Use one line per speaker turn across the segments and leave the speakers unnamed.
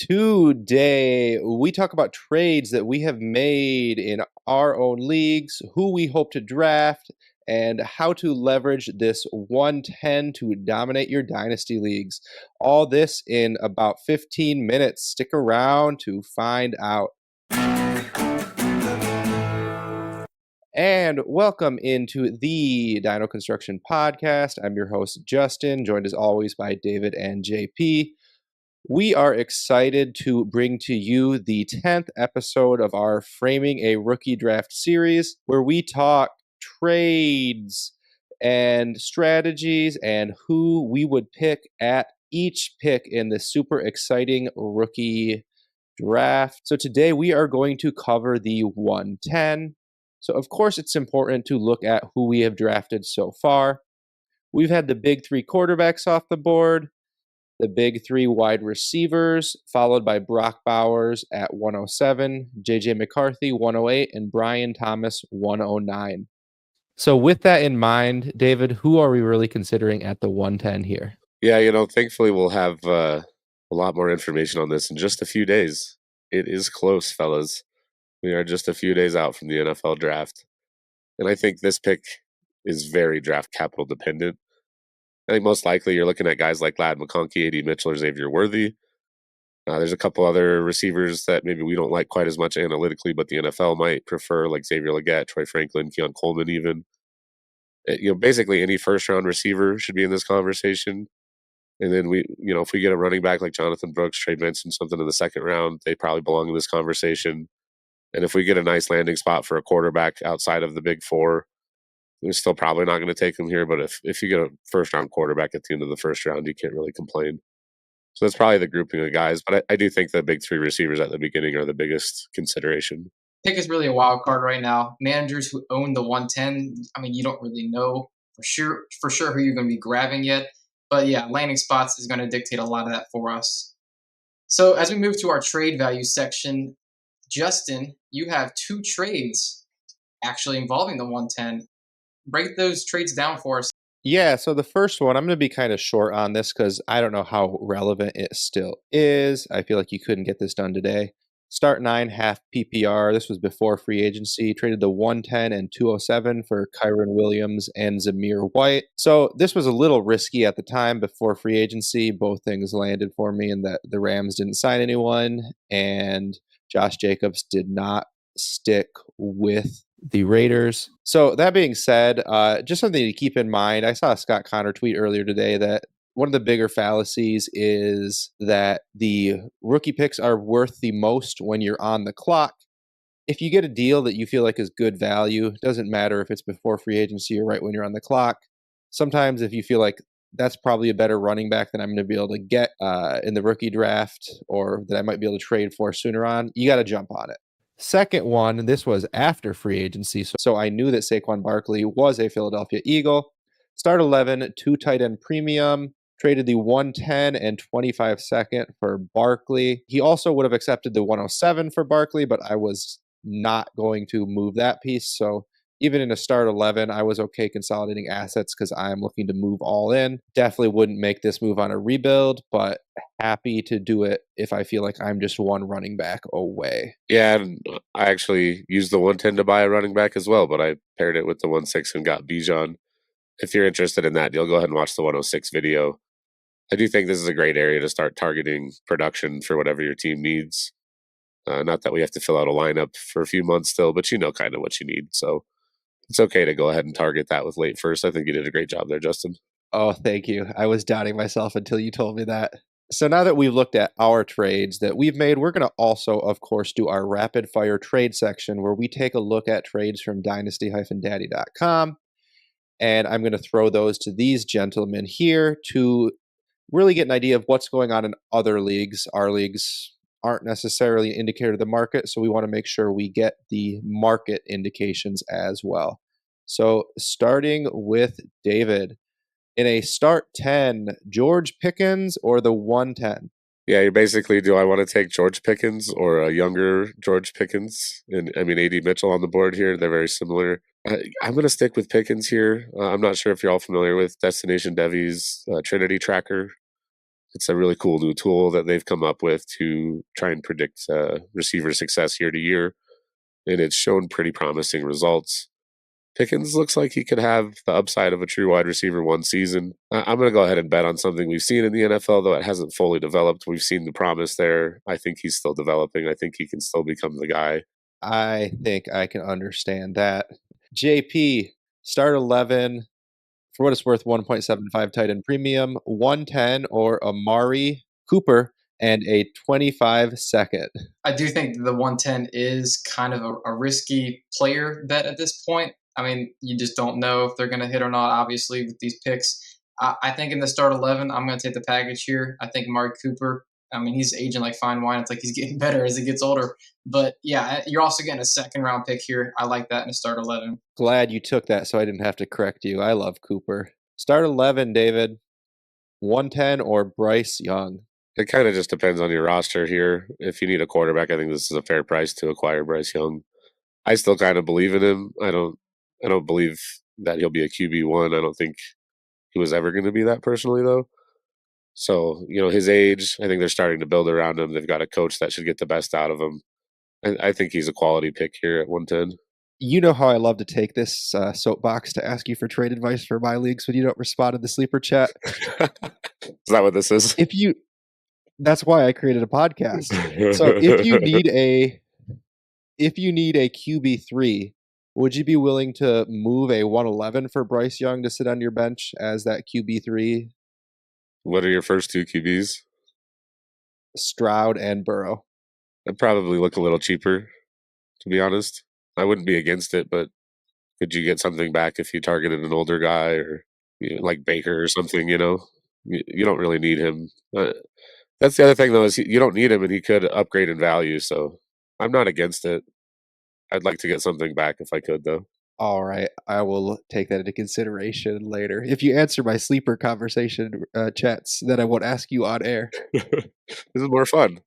Today, we talk about trades that we have made in our own leagues, who we hope to draft, and how to leverage this 110 to dominate your dynasty leagues. All this in about 15 minutes. Stick around to find out. And welcome into the Dino Construction Podcast. I'm your host, Justin, joined as always by David and JP. We are excited to bring to you the 10th episode of our Framing a Rookie Draft series, where we talk trades and strategies and who we would pick at each pick in the super exciting rookie draft. So today we are going to cover the 110. So of course it's important to look at who we have drafted so far. We've had the big three quarterbacks off the board, the big three wide receivers, followed by Brock Bowers at 107, JJ McCarthy 108, and Brian Thomas 109. So with that in mind, David, who are we really considering at the 110 here?
Yeah, thankfully we'll have a lot more information on this in just a few days. It is close, fellas. We are just a few days out from the NFL draft. And I think this pick is very draft capital dependent. I think most likely you're looking at guys like Ladd McConkey, A.D. Mitchell, or Xavier Worthy. There's a couple other receivers that maybe we don't like quite as much analytically, but the NFL might prefer, like Xavier Legette, Troy Franklin, Keon Coleman even. Basically any first-round receiver should be in this conversation. And then if we get a running back like Jonathan Brooks, Trey Benson, something in the second round, they probably belong in this conversation. And if we get a nice landing spot for a quarterback outside of the big four, we're still probably not going to take them here. But if you get a first-round quarterback at the end of the first round, you can't really complain. So that's probably the grouping of guys. But I do think the big three receivers at the beginning are the biggest consideration.
Pick is really a wild card right now. Managers who own the 110, you don't really know for sure who you're going to be grabbing yet. But yeah, landing spots is going to dictate a lot of that for us. So as we move to our trade value section, Justin, you have two trades actually involving the 110. Break those trades down for us.
Yeah, so the first one, I'm going to be kind of short on this because I don't know how relevant it still is. I feel like you couldn't get this done today. Start 9, half PPR. This was before free agency. Traded the 110 and 207 for Kyron Williams and Zamir White. So this was a little risky at the time before free agency. Both things landed for me, and that the Rams didn't sign anyone, and Josh Jacobs did not stick with the Raiders. So that being said, just something to keep in mind. I saw a Scott Connor tweet earlier today that one of the bigger fallacies is that the rookie picks are worth the most when you're on the clock. If you get a deal that you feel like is good value, it doesn't matter if it's before free agency or right when you're on the clock. Sometimes if you feel like that's probably a better running back than I'm going to be able to get in the rookie draft, or that I might be able to trade for sooner on, you got to jump on it. Second one, this was after free agency, so I knew that Saquon Barkley was a Philadelphia Eagle. Start 11, 2 tight end premium. Traded the 110 and 25 second for Barkley. He also would have accepted the 107 for Barkley, but I was not going to move that piece. So even in a start 11, I was okay consolidating assets because I'm looking to move all in. Definitely wouldn't make this move on a rebuild, but happy to do it if I feel like I'm just one running back away.
Yeah, and I actually used the 110 to buy a running back as well, but I paired it with the 1.6 and got Bijan. If you're interested in that deal, go ahead and watch the 106 video. I do think this is a great area to start targeting production for whatever your team needs. Not that we have to fill out a lineup for a few months still, but you know kind of what you need. So it's okay to go ahead and target that with late first. I think you did a great job there, Justin.
Oh, thank you. I was doubting myself until you told me that. So now that we've looked at our trades that we've made, we're going to also, of course, do our rapid fire trade section where we take a look at trades from dynasty-daddy.com. And I'm going to throw those to these gentlemen here to really get an idea of what's going on in other leagues. Our leagues aren't necessarily an indicator of the market, so we want to make sure we get the market indications as well. So starting with David, in a start 10, George Pickens or the 110?
Yeah, you're basically, do I want to take George Pickens or a younger George Pickens? And A.D. Mitchell on the board here. They're very similar. I'm going to stick with Pickens here. I'm not sure if you're all familiar with Destination Devy's Trinity Tracker. It's a really cool new tool that they've come up with to try and predict receiver success year to year, and it's shown pretty promising results. Pickens looks like he could have the upside of a true wide receiver one season. I'm going to go ahead and bet on something we've seen in the NFL, though it hasn't fully developed. We've seen the promise there. I think he's still developing. I think he can still become the guy.
I think I can understand that. JP, start 11. For what it's worth, 1.75 tight end premium, 110 or Amari Cooper, and a 25 second.
I do think the 110 is kind of a risky player bet at this point. I mean, you just don't know if they're going to hit or not, obviously, with these picks. I think in the start 11, I'm going to take the package here. I think Amari Cooper, I mean, he's aging like fine wine. It's like he's getting better as he gets older. But yeah, you're also getting a second round pick here. I like that in the start 11.
Glad you took that so I didn't have to correct you. I love Cooper. Start 11, David. 110 or Bryce Young.
It kind of just depends on your roster here. If you need a quarterback, I think this is a fair price to acquire Bryce Young. I still kind of believe in him. I don't believe that he'll be a QB1. I don't think he was ever going to be that personally, though. So, his age, I think they're starting to build around him. They've got a coach that should get the best out of him. I think he's a quality pick here at 110.
You know how I love to take this soapbox to ask you for trade advice for my leagues when you don't respond to the sleeper chat.
Is that what this is?
That's why I created a podcast. So if you need a QB3, would you be willing to move a 111 for Bryce Young to sit on your bench as that QB3?
What are your first two QBs?
Stroud and Burrow.
I'd probably look a little cheaper, to be honest. I wouldn't be against it, but could you get something back if you targeted an older guy or like Baker or something, You don't really need him. That's the other thing, though, is you don't need him, and he could upgrade in value, so I'm not against it. I'd like to get something back if I could, though.
All right. I will take that into consideration later. If you answer my sleeper conversation chats, then I won't ask you on air.
This is more fun.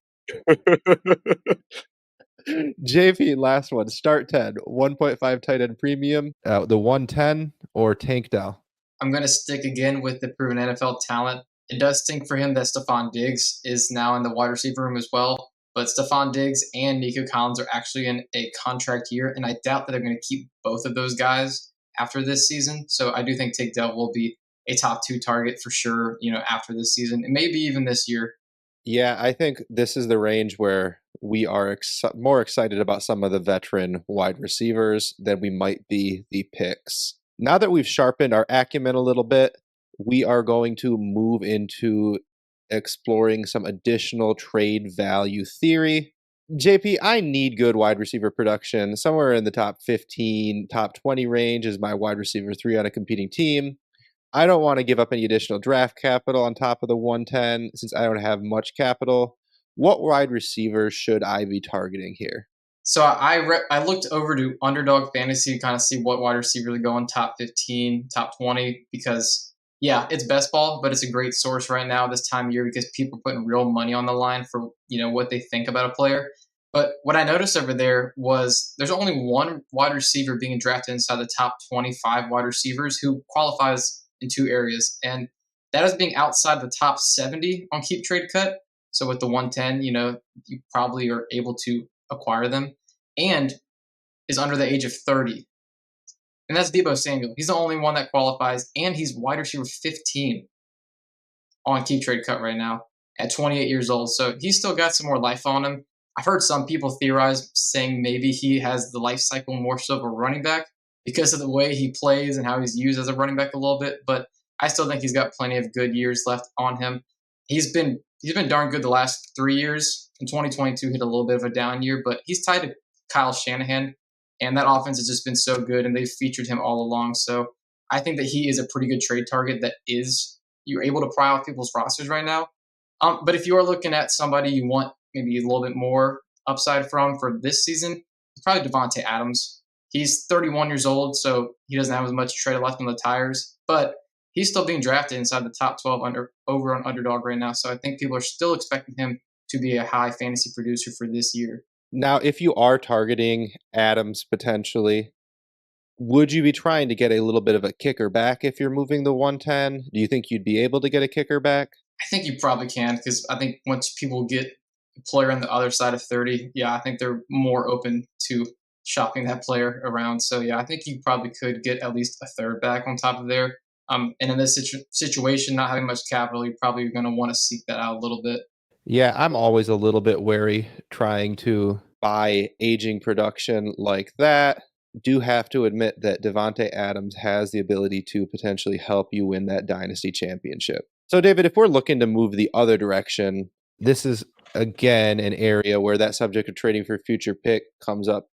JP, last one. Start 10. 1.5 tight end premium. The 110 or Tank Dell?
I'm going to stick again with the proven NFL talent. It does stink for him that Stephon Diggs is now in the wide receiver room as well. But Stephon Diggs and Nico Collins are actually in a contract year, and I doubt that they're going to keep both of those guys after this season. So I do think Tank Dell will be a top 2 target for sure, after this season, and maybe even this year.
Yeah, I think this is the range where we are more excited about some of the veteran wide receivers than we might be the picks. Now that we've sharpened our acumen a little bit, we are going to move into exploring some additional trade value theory. JP, I need good wide receiver production. Somewhere in the top 15, top 20 range is my wide receiver 3 on a competing team. I don't want to give up any additional draft capital on top of the 110 since I don't have much capital. What wide receivers should I be targeting here?
So I looked over to Underdog Fantasy to kind of see what wide receivers are going top 15, top 20, because yeah, it's best ball, but it's a great source right now this time of year because people are putting real money on the line for what they think about a player. But what I noticed over there was there's only one wide receiver being drafted inside the top 25 wide receivers who qualifies in 2 areas, and that is being outside the top 70 on Keep Trade Cut. So with the 110, you probably are able to acquire them, and is under the age of 30. And that's Deebo Samuel. He's the only one that qualifies, and he's wide receiver 15 on Keep Trade Cut right now at 28 years old. So he's still got some more life on him. I've heard some people theorize saying maybe he has the life cycle more so of a running back because of the way he plays and how he's used as a running back a little bit. But I still think he's got plenty of good years left on him. He's been darn good the last 3 years. In 2022, hit a little bit of a down year, but he's tied to Kyle Shanahan, and that offense has just been so good, and they've featured him all along. So I think that he is a pretty good trade target that you're able to pry off people's rosters right now. But if you are looking at somebody you want maybe a little bit more upside from for this season, it's probably Devontae Adams. He's 31 years old, so he doesn't have as much tread left on the tires, but he's still being drafted inside the top 12 over on Underdog right now. So I think people are still expecting him to be a high fantasy producer for this year.
Now, if you are targeting Adams potentially, would you be trying to get a little bit of a kicker back if you're moving the 110? Do you think you'd be able to get a kicker back?
I think you probably can because I think once people get a player on the other side of 30, yeah, I think they're more open to shopping that player around. So yeah, I think you probably could get at least a third back on top of there. And in this situation, not having much capital, you're probably going to want to seek that out a little bit.
Yeah, I'm always a little bit wary trying to buy aging production like that. Do have to admit that Devonte Adams has the ability to potentially help you win that dynasty championship. So, David, if we're looking to move the other direction, this is again an area where that subject of trading for future pick comes up.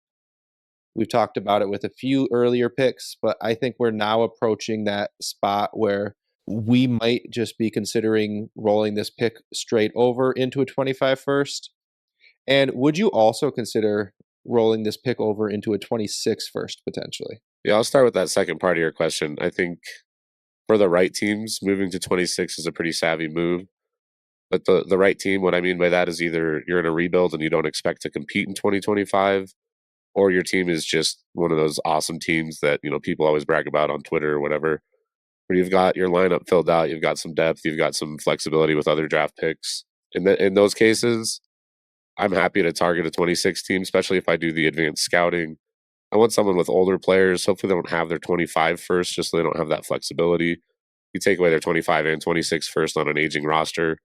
We've talked about it with a few earlier picks, but I think we're now approaching that spot where we might just be considering rolling this pick straight over into a 25 first. And would you also consider rolling this pick over into a 26 first potentially?
Yeah, I'll start with that second part of your question. I think for the right teams, moving to 26 is a pretty savvy move. But the right team, what I mean by that is either you're in a rebuild and you don't expect to compete in 2025, or your team is just one of those awesome teams that, people always brag about on Twitter or whatever, where you've got your lineup filled out, you've got some depth, you've got some flexibility with other draft picks. In those cases, I'm happy to target a 26 team, especially if I do the advanced scouting. I want someone with older players. Hopefully, they don't have their 25 first, just so they don't have that flexibility. You take away their 25 and 26 first on an aging roster,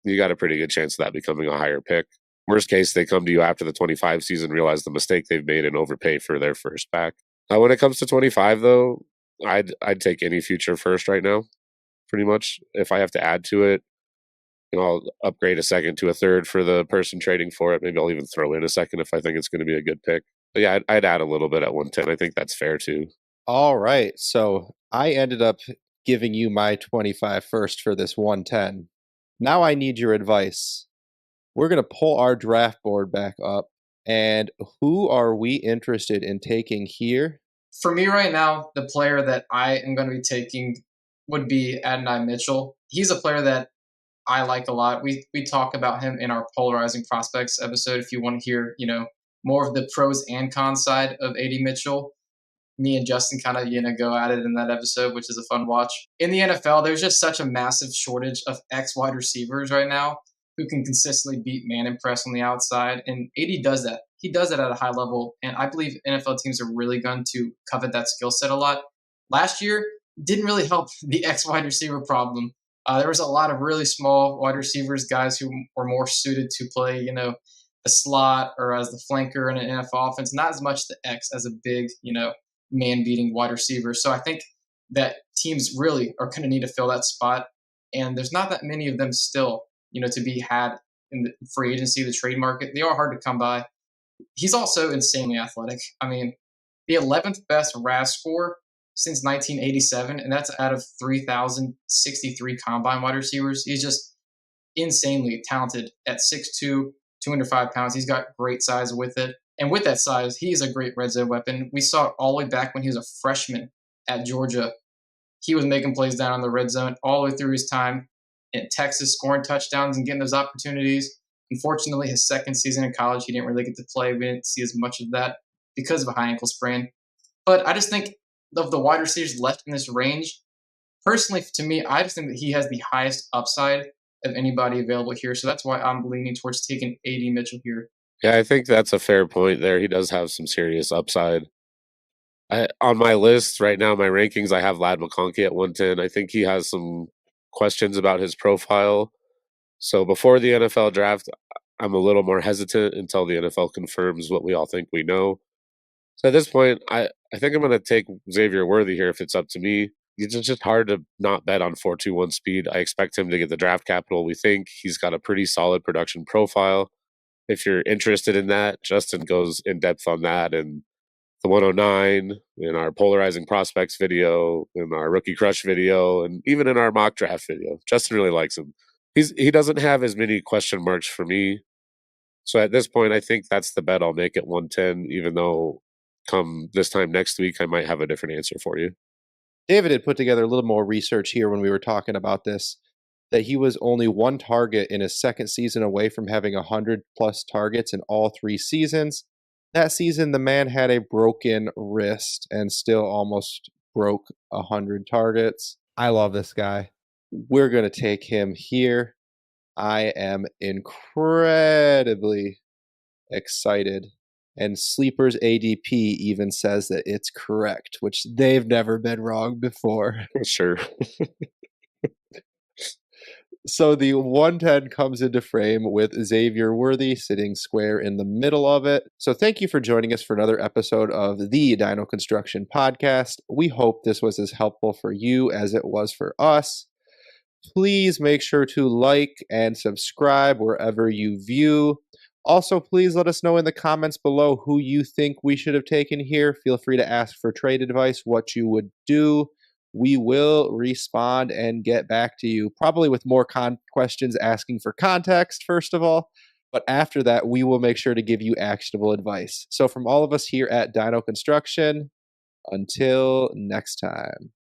you got a pretty good chance of that becoming a higher pick. Worst case, they come to you after the 25 season, realize the mistake they've made, and overpay for their first back. When it comes to 25, though, I'd take any future first right now, pretty much. If I have to add to it, I'll upgrade a second to a third for the person trading for it. Maybe I'll even throw in a second if I think it's going to be a good pick. But yeah, I'd add a little bit at 110. I think that's fair too.
All right. So I ended up giving you my 25 first for this 110. Now I need your advice. We're going to pull our draft board back up. And who are we interested in taking here?
For me right now, the player that I am going to be taking would be Adonai Mitchell. He's a player that I like a lot. We talk about him in our polarizing prospects episode. If you want to hear, more of the pros and cons side of AD Mitchell, me and Justin kind of go at it in that episode, which is a fun watch. In the NFL, there's just such a massive shortage of X wide receivers right now who can consistently beat man and press on the outside, and AD does that. He does it at a high level, and I believe NFL teams are really going to covet that skill set a lot. Last year didn't really help the X wide receiver problem. There was a lot of really small wide receivers, guys who were more suited to play, the slot or as the flanker in an NFL offense, not as much the X as a big, man beating wide receiver. So I think that teams really are going to need to fill that spot. And there's not that many of them still, to be had in the free agency, the trade market. They are hard to come by. He's also insanely athletic. I mean, the 11th best RAS score since 1987, and that's out of 3,063 combine wide receivers. He's just insanely talented at 6'2", 205 pounds. He's got great size with it. And with that size, he is a great red zone weapon. We saw it all the way back when he was a freshman at Georgia. He was making plays down on the red zone all the way through his time in Texas, scoring touchdowns and getting those opportunities. Unfortunately, his second season in college, he didn't really get to play. We didn't see as much of that because of a high ankle sprain. But I just think of the wide receivers left in this range, personally, to me, I just think that he has the highest upside of anybody available here. So that's why I'm leaning towards taking AD Mitchell here.
Yeah, I think that's a fair point there. He does have some serious upside. On my list right now, my rankings, I have Lad McConkey at 110. I think he has some questions about his profile. So before the NFL draft, I'm a little more hesitant until the NFL confirms what we all think we know. So at this point, I think I'm going to take Xavier Worthy here if it's up to me. It's just hard to not bet on 4.21 speed. I expect him to get the draft capital. We think he's got a pretty solid production profile. If you're interested in that, Justin goes in depth on that and the 109 in our polarizing prospects video, in our rookie crush video, and even in our mock draft video. Justin really likes him. He doesn't have as many question marks for me. So at this point, I think that's the bet I'll make at 110, even though come this time next week, I might have a different answer for you.
David had put together a little more research here when we were talking about this, that he was only one target in his second season away from having 100 plus targets in all 3 seasons. That season, the man had a broken wrist and still almost broke 100 targets. I love this guy. We're going to take him here. I am incredibly excited. And Sleeper's ADP even says that it's correct, which they've never been wrong before.
Sure.
So the 110 comes into frame with Xavier Worthy sitting square in the middle of it. So thank you for joining us for another episode of the Dino Construction Podcast. We hope this was as helpful for you as it was for us. Please make sure to like and subscribe wherever you view. Also, please let us know in the comments below who you think we should have taken here. Feel free to ask for trade advice, what you would do. We will respond and get back to you, probably with more questions asking for context, first of all. But after that, we will make sure to give you actionable advice. So from all of us here at Dino Construction, until next time.